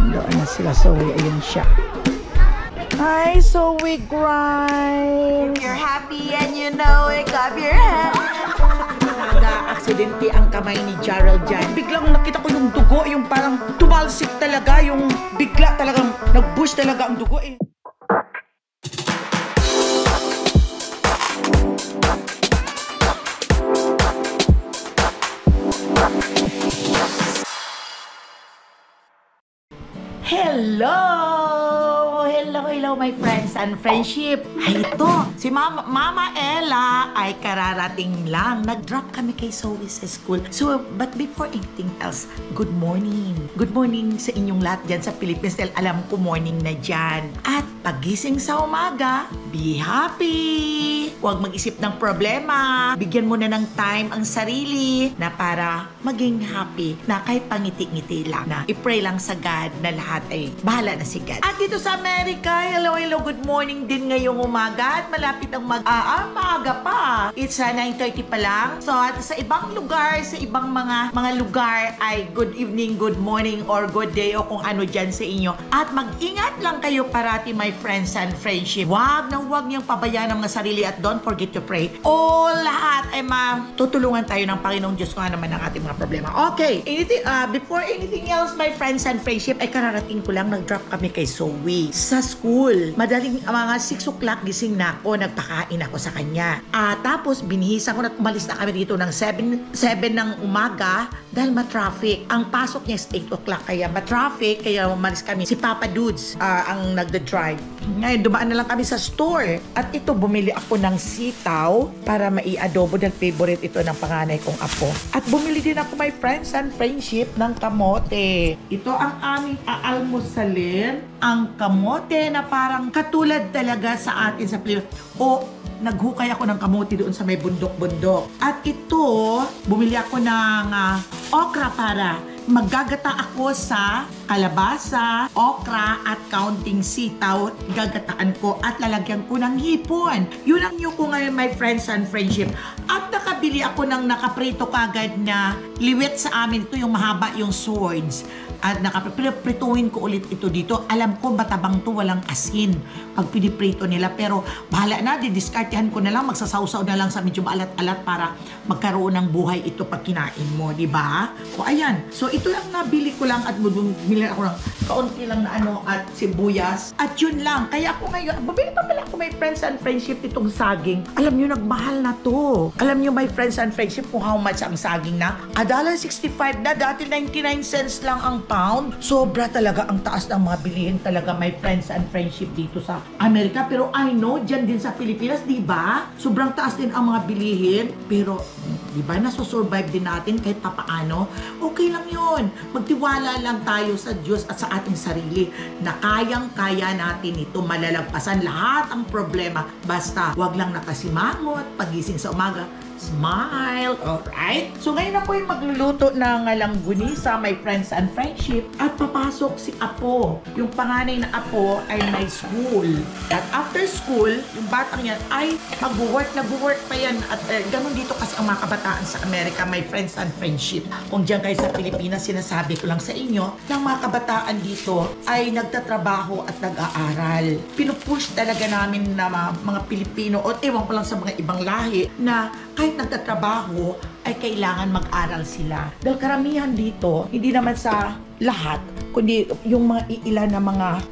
Doon na sila, Zoe. Ayun siya. Hi, Zoe grind. If you're happy and you know it, clap your hands. Aksidente ang kamay ni Gerald dyan. Biglang nakita ko yung dugo, yung parang tumalsik talaga, yung bigla talagang nag-push talaga ang dugo eh. Hello my friends and friendship. Ay ito, si Mama Ella ay kararating lang. Nag-drop kami kay Zoe sa school. So, but before anything else, good morning. Good morning sa inyong lahat dyan sa Philippines dahil alam ko morning na dyan. At pagising sa umaga, be happy! Huwag mag-isip ng problema. Bigyan mo na ng time ang sarili na para maging happy na kahit pangiti-ngiti lang na i-pray lang sa God na lahat ay bahala na si God. At dito sa Amerika, hello, good morning din ngayong umaga at malapit ang maaga pa. It's 9:30 pa lang. So at sa ibang lugar, sa ibang mga lugar ay good evening, good morning, or good day o kung ano dyan sa inyo. At mag-ingat lang kayo parati my friends and friendship. Huwag niyong pabayaan ang mga sarili at don't forget to pray. O lahat ay tutulungan tayo ng Panginoong Diyos kung ano naman ang ating mga problema. Okay, before anything else my friends and friendship ay kararating ko lang nag-drop kami kay Zoe sa school. Madaling mga 6 o'clock gising na ako, nagpakain ako sa kanya. Tapos binihisan ko na umalis na kami dito ng 7 ng umaga dahil ma-traffic. Ang pasok niya is 8 o'clock kaya ma-traffic kaya umalis kami. Si Papa Dudes ang nagda-drive. Ngayon dumaan na lang kami sa store at ito bumili ako ng sitaw para mai-adobo dahil favorite ito ng panganay kong apo. At bumili din ako my friends and friendship ng kamote. Ito ang aming aalmusalin. Ang kamote na parang katulad talaga sa atin sa Pilipinas. O naghukay ako ng kamote doon sa may bundok-bundok. At ito, bumili ako ng okra para maggagata ako sa kalabasa, okra at kaunting sitaw. Gagataan ko at lalagyan ko ng hipon. Yun ang ko ngayon my friends and friendship. At nakabili ako ng nakaprito kagad na liwet sa amin. Ito yung mahaba yung swords. At prituhin ko ulit ito dito. Alam ko matabang to, walang asin pag piniprito nila. Pero bahala na, didiskartehan ko na lang, magsasawsaw na lang sa medyo alat-alat para magkaroon ng buhay ito pag kinain mo, di ba? O ayan, so ito lang nabili ko lang at bumili ako ng kaunti lang na at sibuyas. At yun lang, kaya ako ngayon, bumili pa pala ako my friends and friendship itong saging. Alam nyo, nagmahal na to. Alam nyo my friends and friendship kung how much ang saging na? $1.65 na, dati 99 cents lang ang pound. Sobra talaga ang taas ng mga bilihin talaga my friends and friendship dito sa Amerika. Pero I know, dyan din sa Pilipinas, di ba? Sobrang taas din ang mga bilihin. Pero, di ba, nasusurvive din natin kahit papaano. Okay lang yun. Magtiwala lang tayo sa Diyos at sa ating sarili na kayang-kaya natin ito malalagpasan lahat ang problema. Basta, wag lang nakasimangot, pagising sa umaga, smile, alright? So ngayon ako yung magluluto ng langgunisa, my friends and friendship. At papasok si Apo. Yung panganay na Apo ay may school. At after school, yung batang yan ay nag-work pa yan. At ganun dito kasi ang mga kabataan sa Amerika, my friends and friendship. Kung dyan kayo sa Pilipinas, sinasabi ko lang sa inyo, ng mga kabataan dito ay nagtatrabaho at nag-aaral. Pinupush talaga namin na mga Pilipino o ewan ko lang sa mga ibang lahi na kahit nagtatrabaho ay kailangan mag-aral sila. Dahil karamihan dito, hindi naman sa lahat, kundi yung mga iilan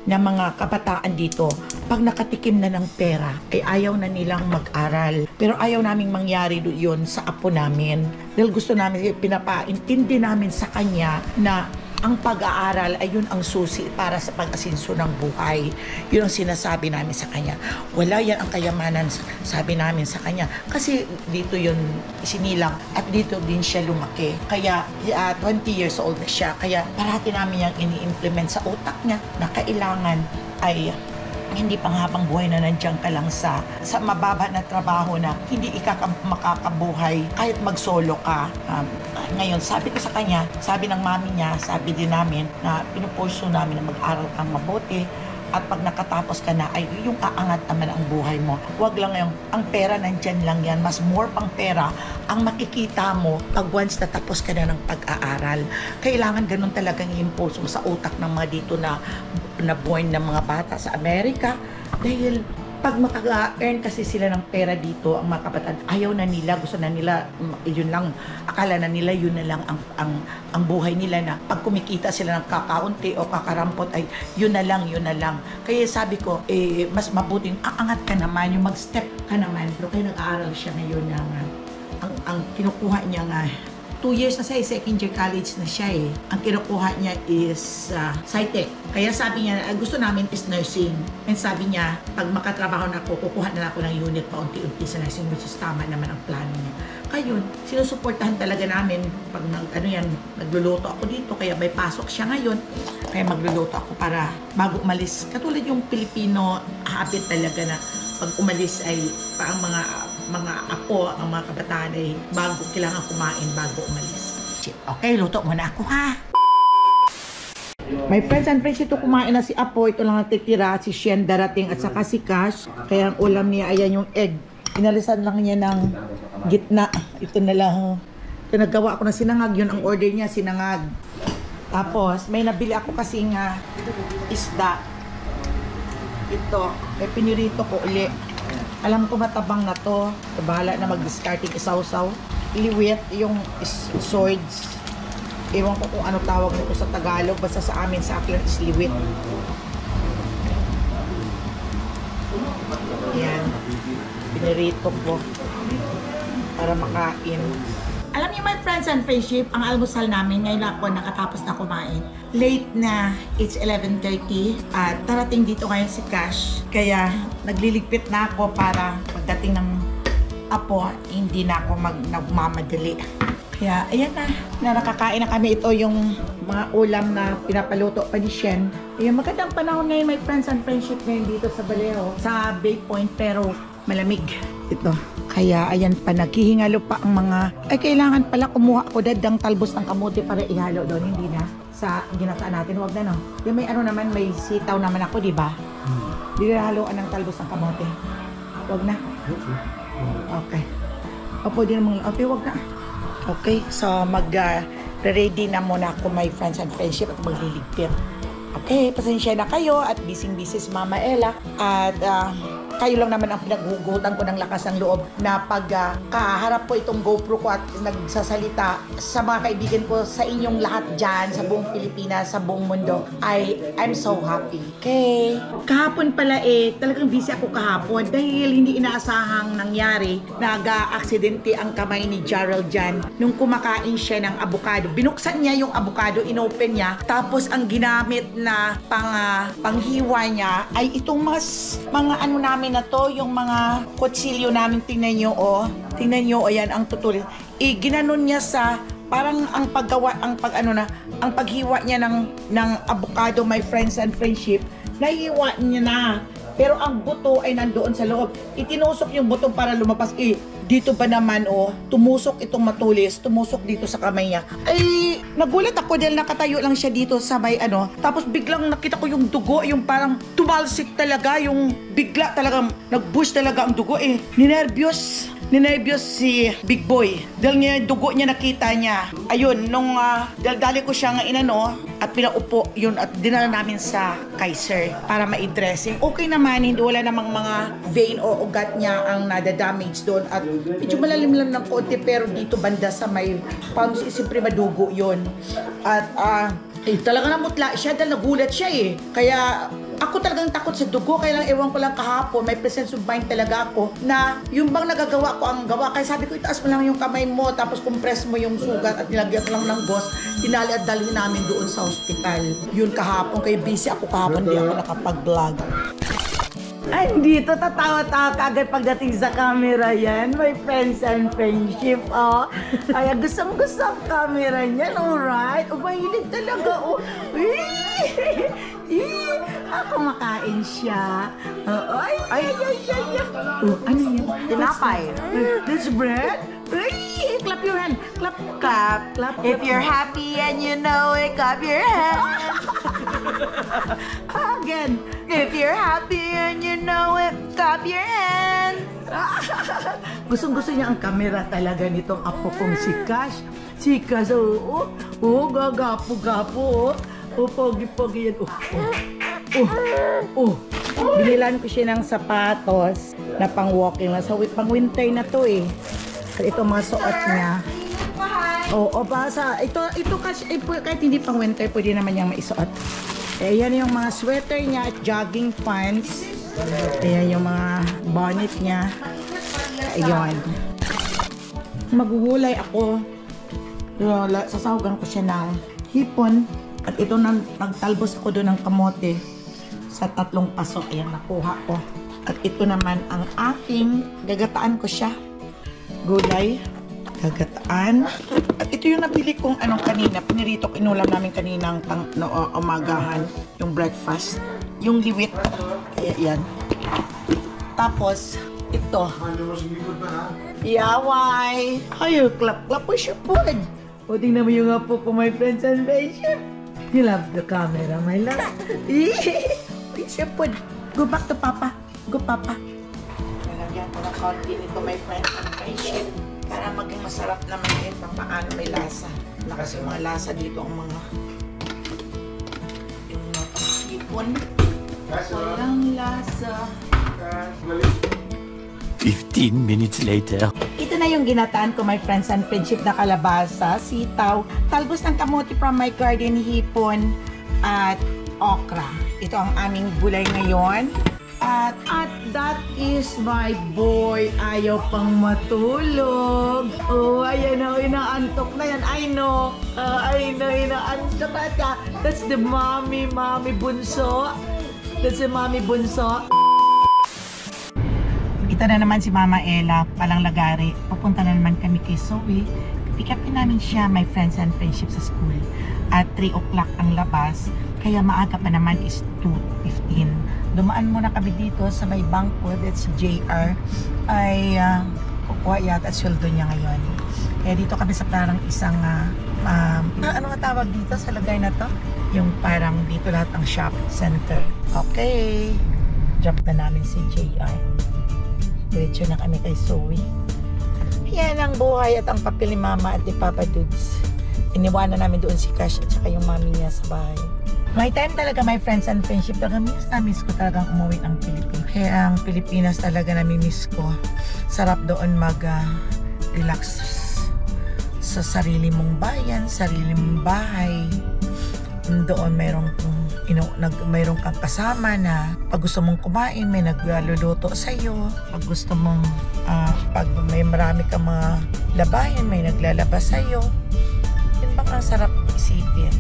na mga kabataan dito, pag nakatikim na ng pera, ay ayaw na nilang mag-aral. Pero ayaw naming mangyari yun sa apo namin. Dahil gusto namin, pinapaintindi namin sa kanya na ang pag-aaral ay yun ang susi para sa pag-asinso ng buhay. Yun ang sinasabi namin sa kanya. Wala yan ang kayamanan, sabi namin sa kanya. Kasi dito yun sinilang at dito din siya lumaki. Kaya 20 years old na siya. Kaya parati namin yung ini-implement sa utak niya na kailangan ay hindi pang habang buhay na nandiyan ka lang sa mababa na trabaho na hindi makakabuhay kahit mag-solo ka. Ngayon, sabi ko sa kanya, sabi ng mami niya, sabi din namin na pinupursue namin na mag-aral kang mabuti At pag nakatapos ka na, ay yung aangat naman ang buhay mo. Huwag lang yung, ang pera nandyan lang yan. Mas more pang pera ang makikita mo pag once natapos ka na ng pag-aaral. Kailangan ganun talagang impulse mo sa utak ng mga dito na born ng mga bata sa Amerika. Dahil pag maka-earn kasi sila ng pera dito, ang mga kabataan, ayaw na nila, gusto na nila, yun lang, akala na nila, yun na lang ang buhay nila na pag kumikita sila ng kakaunti o kakarampot, ay yun na lang, yun na lang. Kaya sabi ko, mas mabuting, aangat ka naman, yung mag-step ka naman, pero kaya nag-aaral siya ngayon na ang kinukuha niya nga, 2 years na siya, second year college na siya eh. Ang kinukuha niya is SciTech. Kaya sabi niya, gusto namin is nursing. And sabi niya, pag makatrabaho na ako, kukuha na ako ng unit pa unti-unti sa nursing, which is tama naman ang plano niya. Kaya yun, sinusuportahan talaga namin pag nagluluto ako dito, kaya may pasok siya ngayon. Kaya magluluto ako para bago umalis. Katulad yung Pilipino habit talaga na pag umalis ay ang mga apo, ang mga kabataan ay bago kailangan kumain bago umalis. Okay, luto muna ako ha. My friends and friends, ito kumain na si Apo. Ito lang natitira. Si Shen darating at saka si Cash. Kaya ang ulam niya, ayan yung egg. Inalisan lang niya ng gitna. Ito na lang. Ito nagawa ko na sinangag. Yun ang order niya, sinangag. Tapos, may nabili ako kasi nga isda. Ito, may pinirito ko uli. Alam ko matabang na to. Bahala na mag-discarding isaw-saw. Liwit yung swords. Ewan ko kung ano tawag nito sa Tagalog. Basta sa amin, sa akin is liwit. Ayan. Pinirito ko. Para makain. Alam niyo, my friends and friendship, ang almusal namin ngayon ako nakatapos na kumain. Late na, it's 11:30 at darating dito ngayon si Cash. Kaya nagliligpit na ako para pagdating ng Apo, hindi na ako nagmamadali. Kaya ayan na nakakain na kami. Ito yung mga ulam na pinapaluto pa ni Shen. Ayan, magandang panahon ngayon, my friends and friendship ngayon dito sa Vallejo. Sa Bay Point, pero malamig ito. Kaya ayan pa, naghihingalo pa ang mga, ay kailangan pala kumuha ako dadang talbos ng kamote para ihalo doon, hindi na sa ginataan natin, huwag na no. Yung may ano naman, may sitaw naman ako, di ba? Hindi na haluan ng talbos ng kamote. Huwag na. Okay. O pwede namang, okay, huwag na. Okay, so mag-ready na muna ako, my friends and friendship, at magliligpit. Okay, pasensya na kayo at busy-busy si Mama Ella. At kayo lang naman ang pinaghugutan ko ng lakas ng loob na pag kaharap po itong GoPro ko at nagsasalita sa mga kaibigan ko, sa inyong lahat dyan, sa buong Pilipinas, sa buong mundo, I'm so happy. Okay. Kahapon pala talagang busy ako kahapon dahil hindi inaasahang nangyari, nag-aksidente ang kamay ni Gerald dyan nung kumakain siya ng avocado. Binuksan niya yung avocado, inopen niya, tapos ang ginamit na panghiwa niya ay itong mga ano namin na to, yung mga kutsilyo namin, tingnan nyo, ayan, ang tutulis. Ginanon niya sa, parang ang paggawa, ang paghiwa niya ng avocado, my friends and friendship, nahiwa niya na. Pero ang buto ay nandoon sa loob. Itinusok yung buto para lumabas. Dito ba naman, tumusok itong matulis, tumusok dito sa kamay niya. Ay, nagulat ako dahil nakatayo lang siya dito sa may tapos biglang nakita ko yung dugo, yung parang tumalsik talaga, yung bigla talagang nag-bush talaga ang dugo Ninervyos si Big Boy. Dahil niya, dugo niya nakita niya. Ayun, nung dali ko siya at pinaupo yun at dinala namin sa Kaiser para ma-dressing. Okay naman, hindi wala namang mga vein o ugat niya ang nada-damage doon at medyo malalim lang ng konti pero dito banda sa may palms, siyempre madugo yun. At talaga namutla siya dahil nagulat siya Kaya ako talagang takot sa dugo, kaya lang ewan ko lang kahapon, may presence of mind talaga ako na yung bang nagagawa ko ang gawa. Kaya sabi ko, itaas mo lang yung kamay mo, tapos compress mo yung sugat at nilagyan ko lang ng gauze. Tinali at dalhin namin doon sa hospital. Yun kahapon, kaya busy ako kahapon, hindi ako nakapag-vlog. Ay, dito tatawa-tawa kagad pagdating sa camera yan, my friends and friendship, Kaya gustong-gusto ang camera niyan, alright? Mahilig talaga, Ako makain siya. Ay. Ano yan? Tinapay. This bread? Clap your hand. Clap. If you're happy and you know it, clap your hand. Again. If you're happy and you know it, clap your hands. Gustong-gusto niya ang camera talaga nitong apo kong si Cash. Si Cash, gagapo-gapo, pogi-pogi yan. Binilan ko siya ng sapatos na pang-walking na. So, pang-winter na to eh. Ito mga suot niya. Basa. Ito kasi, kahit hindi pang-winter, pwede naman niyang maisuot. Ayan yung mga sweater niya at jogging pants. Ayan yung mga bonnet niya. Ayan. Magugulay ako. Sasahugan ko siya ng hipon. At ito nagtalbos ako doon ng kamote sa 3 paso. Ayan, nakuha ko. At ito naman ang aking gagataan ko siya. Gulay. Gagataan. At ito yung nabili kong kanina. Pinirito, inulam namin kaninang umagahan. Yung breakfast. Yung liwit. Kaya yan. Tapos, ito. Yaway! Ayaw, clap-clap po siya po. O, tingnan mo yung apo ko, my friends and friendship. You love the camera, my love. Siya po. Go back to Papa. Go, Papa. Nalagyan ko ng konti nito, my friends and friendship. Para maging masarap naman din paano may lasa. Kasi mga lasa dito ang mga yung hipon. Walang lasa. 15 minutes later. Ito na yung ginataan ko, my friends and friendship, na kalabasa, sitaw, talbos ng kamote from my garden, hipon, at okra. Ito ang aming gulay ngayon. At that is my boy. Ayaw pang matulog. Oh, ayan o, inaantok na yan. I know, inaantok na siya. That's the mommy bunso. That's the mommy bunso. Ito na naman si Mama Ella, palang lagari. Pupunta na naman kami kay Zoe. Pick upin namin siya, my friends and friendship sa school. At 3 o'clock ang labas. Kaya maaga pa naman is 2:15. Dumaan muna kami dito sa may bangko, that's si JR. Ay kukuha yata at sweldo niya ngayon. Kaya dito kami sa parang isang ano nga tawag dito sa lugar na to? Yung parang dito lahat ng shop center. Okay. Drop na namin si JR. Diretso na kami kay Zoe. Yan ang buhay at ang papel ni Mama at ni Papa Dudes. Iniwanan namin doon si Cash at saka yung mami niya sa bahay. May time talaga, my friends and friendship, talaga miss ko talagang umuwi ng Pilipinas. Kaya ang Pilipinas talaga nami-miss ko. Sarap doon mag-relax sa sarili mong bayan, sarili mong bahay. Doon mayroong kang kasama na pag gusto mong kumain, may nagluluto sa iyo. Pag gusto mong, pag may marami kang mga labahin, may naglalabas sa iyo. Yun bang ang sarap isipin?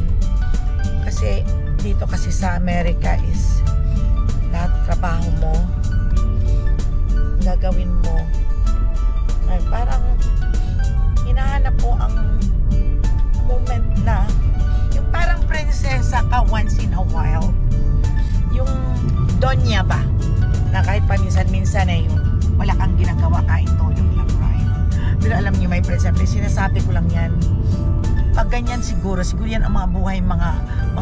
Kasi dito kasi sa Amerika is lahat trabaho mo, gagawin mo. Ay, parang hinahanap mo ang moment na yung parang prinsesa ka once in a while. Yung donya ba? Na kahit paminsan-minsan ay wala kang ginagawa, kain tulog lang, right? Pero alam niyo, my friends, sinasabi ko lang yan. Pag ganyan siguro yan ang mga buhay mga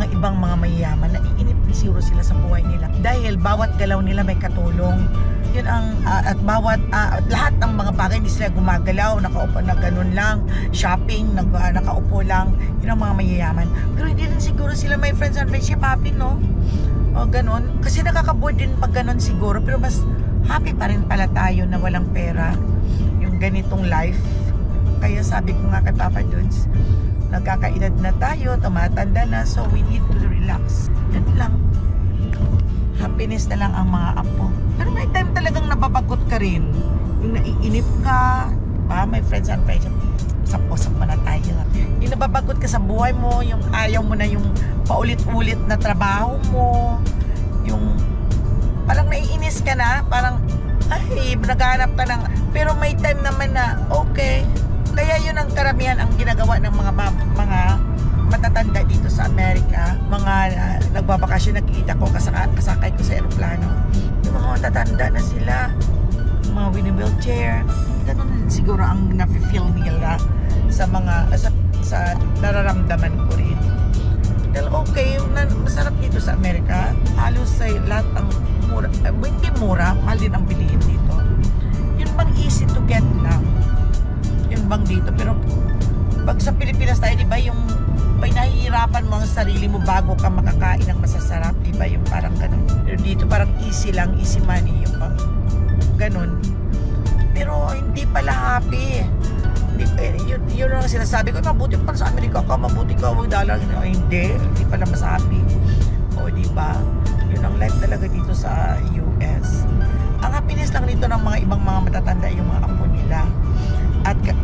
ibang mga mayayaman. Naiinip siguro sila sa buhay nila. Dahil bawat galaw nila may katulong. Yun ang, at bawat, lahat ng mga bagay hindi sila gumagalaw, nakaupo na ganun lang, shopping, nakaupo lang. Yun ang mga mayayaman. Pero hindi rin siguro sila, my friends and friendship, happy, no? O ganun. Kasi nakakaboard din pag ganun siguro. Pero mas happy pa rin pala tayo na walang pera. Yung ganitong life. Kaya sabi ko nga kay Papa Dudes, nagkakaedad na tayo, tumatanda na, so we need to relax. Yan lang. Happiness na lang ang mga apo. Pero may time talagang nababagot ka rin. Yung naiinip ka, my friends and friends, usap-usap mo na tayo. Yung nababagot ka sa buhay mo, yung ayaw mo na yung paulit-ulit na trabaho mo, yung parang naiinis ka na, parang, ay, naghahanap ka ng, pero may time naman na, okay. Kaya yun ang karamihan ang ginagawa ng mga matatanda dito sa Amerika. Mga nagbabakasyon, nakikita ko, kasakay ko sa aeroplano. Yung mga matatanda na sila, mga wheelchair. Ganun din siguro ang nafe-feel nila sa nararamdaman ko rin. Dahil okay, masarap dito sa Amerika. Halos sa lahat ang mura, mahal din ang bilihin dito. Yun bang easy to get lang? Yun bang dito? Pero pag sa Pilipinas tayo, di ba yung may nahihirapan mo ang sarili mo bago ka makakain ng masasarap, di ba? Yung parang ganun. Pero dito parang easy lang, easy money, yung pang ganun. Pero hindi pala happy. Yun ang sinasabi ko, mabuti pa sa Amerika ka, mabuti ka, huwag dalang. Hindi pala mas happy. O di ba? Yun ang life talaga dito sa US. Ang happiness lang dito ng mga ibang mga matatanda yung mga apo nila.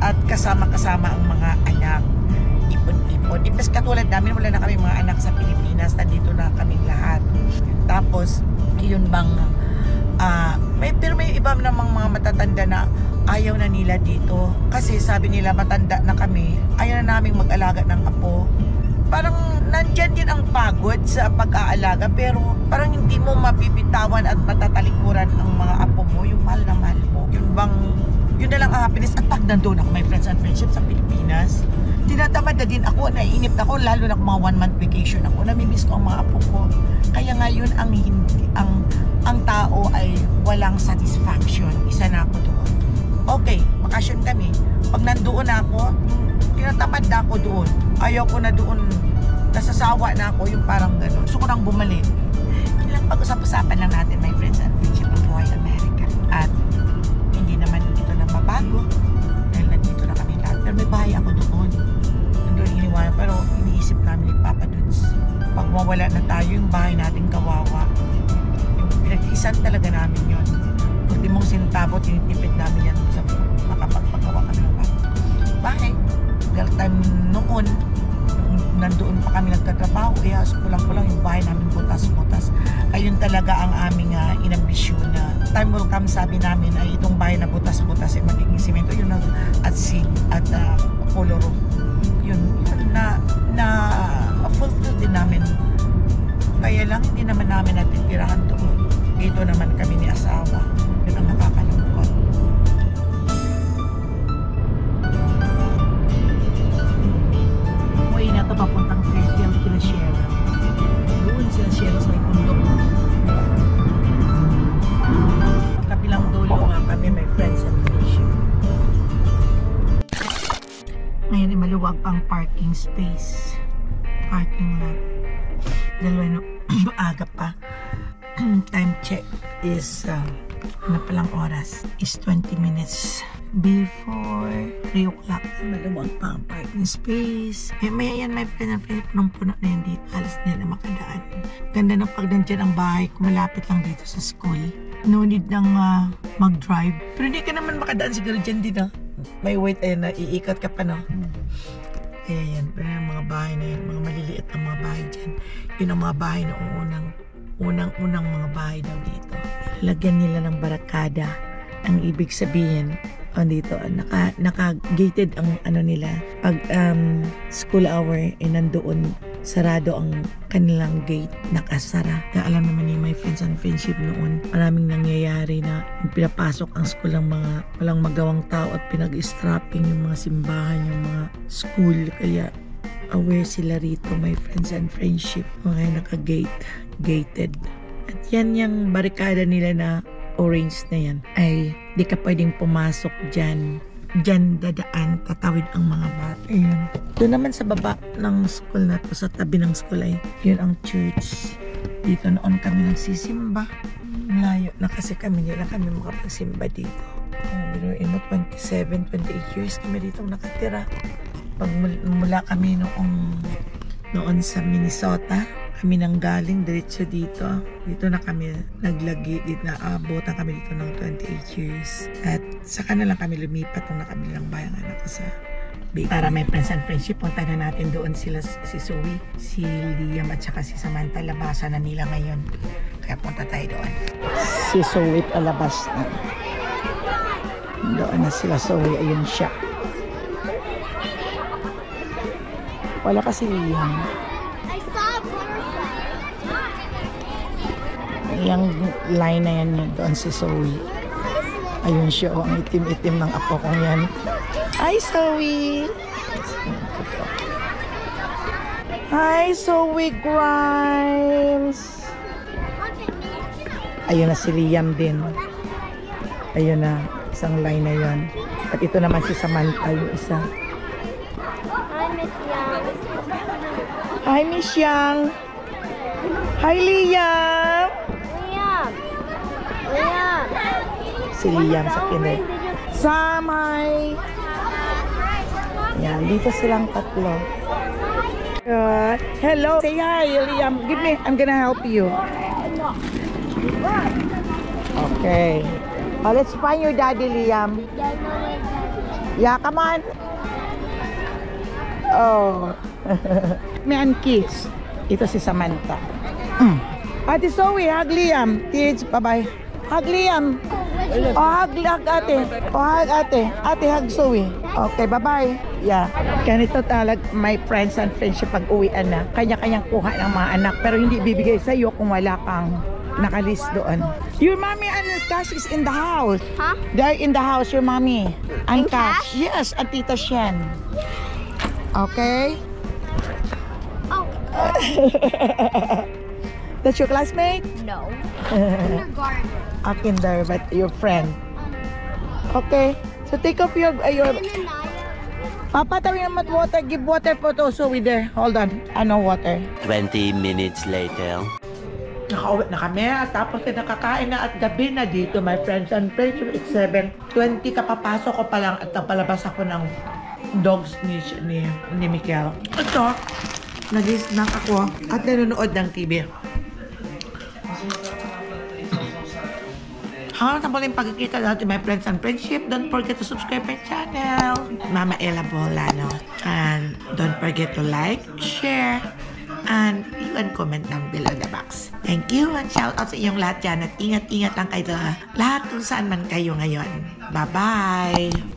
At kasama-kasama ang mga anak. Ipon-ipon. Ipes katulad namin, wala na kami mga anak sa Pilipinas. Nandito na kami lahat. Tapos, yun bang pero may iba namang mga matatanda na ayaw na nila dito. Kasi sabi nila matanda na kami, ayaw na naming mag-alaga ng apo. Parang nandyan din ang pagod sa pag-aalaga, pero parang hindi mo mabibitawan at matatalikuran ang mga apo mo, yung mahal na mahal mo. Yun na lang ang happiness. At pag nandun ako, my friends and friendship sa Pilipinas, tinatamad na din ako, naiinip ako, lalo na kung mga 1 month vacation ako, namimiss ko ang mga apo ko. Kaya ngayon ang tao ay walang satisfaction. Isa na ako doon. Okay, bakasyon kami. Pag nandoon ako, tinatamad na ako doon. Ayaw ko na doon, nasasawa na ako, yung parang gano'n. Gusto ko nang bumalik. Ilang pag-usap-usapan lang natin, my friends and friendship, ang buhay Amerika. At hindi naman ito na mabago dahil nandito na kami lahat. Pero may bahay ako doon. Nandun iniwanan. Pero iniisip namin ni Papa Dudes, pag mawala na tayo, yung bahay natin kawawa. Yung pinag-iisan talaga namin yun. Pagdi mong sintabo, tinitipid namin yan sa makapagpagawa kami ng bahay. Galtan noon, nandoon pa kami nagtatrabaho, kulang-kulang yung bahay namin butas-butas. Ayun talaga ang aming inambisyon na time will come, sabi namin ay itong bahay na butas-butas ay magiging simento, yun at polo room. Yun na fulfill din namin. Kaya lang hindi naman namin natitirahan doon. Dito naman kami ni asawa. Yun ang nakakalungkot. Umuwi na ito papuntang Fairfield kila Sierra. Doon sila Sierra sa may bundok. Magkabilang dulo nga kami, my friends and friendship. Ngayon ay maluwag pang parking space. Parking lot. Dalawa aga pa. Time check is ano palang oras is 20 minutes before 3 o'clock. Maluwag pa ang parking space. May yan, my friend, punong-puno na yan dito. Halos din na makadaan. Ganda ng pag nandyan ang bahay kung malapit lang dito sa school. No need nang mag-drive. Pero hindi ka naman makadaan siguro dyan dito. May wait, ayun na, iikot ka pa, no? Kaya yan, pero yung mga bahay na yan, mga maliliit na mga bahay dyan, yun ang mga bahay na unang mga bahay daw dito. Lagyan nila ng barakada. Ang ibig sabihin, dito, naka-gated ang ano nila. Pag school hour, nandoon, sarado ang kanilang gate, nakasara. Kaya alam naman niyo, my friends and friendship noon, maraming nangyayari na pinapasok ang school ng mga walang magawang tao at pinag-strapping yung mga simbahan, yung mga school. Kaya aware sila rito, my friends and friendship. Mga naka-gated. At yan yung barikada nila na orange na yan, ay di ka pwedeng pumasok dyan. Dyan dadaan, tatawid ang mga bata. Ayun. Doon naman sa baba ng school na to, sa tabi ng school ay, yun ang church. Dito noon kami nagsisimba. Layo na kasi kami, hindi na kami makapagsimba dito. Pero 27, 28 years kami dito nakatira. Pag mula kami noon sa Minnesota, kami nang galing diretso dito. Dito na kami naglagi, dito na abutan kami dito ng 28 years. At saka na lang kami lumipat nung nakabilang bahay ang anak ko sa Big. Para may friends and friendship, punta na natin doon sila, si Zoe, si Liam at saka si Samantha. Labasan na nila ngayon. Kaya punta tayo doon. Si Zoe palabas na. Doon na sila Zoe, ayun siya. Wala kasi Liam. Yung line na yan yun, doon si Zoe. Ayun siya, ang itim-itim ng apo kong yan. Hi, Zoe! Hi, Zoe Grimes! Ayun na si Liam din. Ayun na, isang line na yun. At ito naman si Samantha, yung isa. Hi, Miss Young. Hi, Miss Yang. Hi, Liam. Liam. Liam. Si Liam sa kinig. Sam, hi. Yan, dito silang tatlo. Hello. Say hi, Liam. Give me, I'm gonna help you. Okay. Oh, let's find your daddy, Liam. Yeah, come on. Oh. May kiss. Ito si Samantha. Ate Zoe, hug Liam. Kids, bye-bye. Hug Liam. Oh, hug ate. Oh, hug ate. Ate, hug Zoe. Okay, bye-bye. Yeah. Ganito talag my friends and friendship pag uwian na. Kanya-kanyang kuha ng mga anak pero hindi bibigay sa iyo kung wala kang nakalist doon. Your mommy and Cash is in the house. Huh? They're in the house, your mommy. And And Cash? Yes, at Tita Shen. Okay? Oh. That's your classmate? No. Kindergarten. A kinder, but your friend. Okay. So take off your Papa, tawin naman water. Give water po to Zoe there. Hold on. Ano water? 20 minutes later. Nakauwi na kami at tapos nakakain na at gabi na dito, my friends and friends. It's 7:20, kapapasok ko pa lang at napalabas ako ng dogs ni Mikel. Ito, nag-snack ako at nanonood ng TV. Hanggang sa muling pagkikita natin, my friends and friendship, don't forget to subscribe my channel, Mama Ella Bolano. And don't forget to like, share, and even comment down below the box. Thank you and shout out sa inyong lahat dyan at ingat-ingat lang kayo sa lahat kung saan man kayo ngayon. Bye-bye!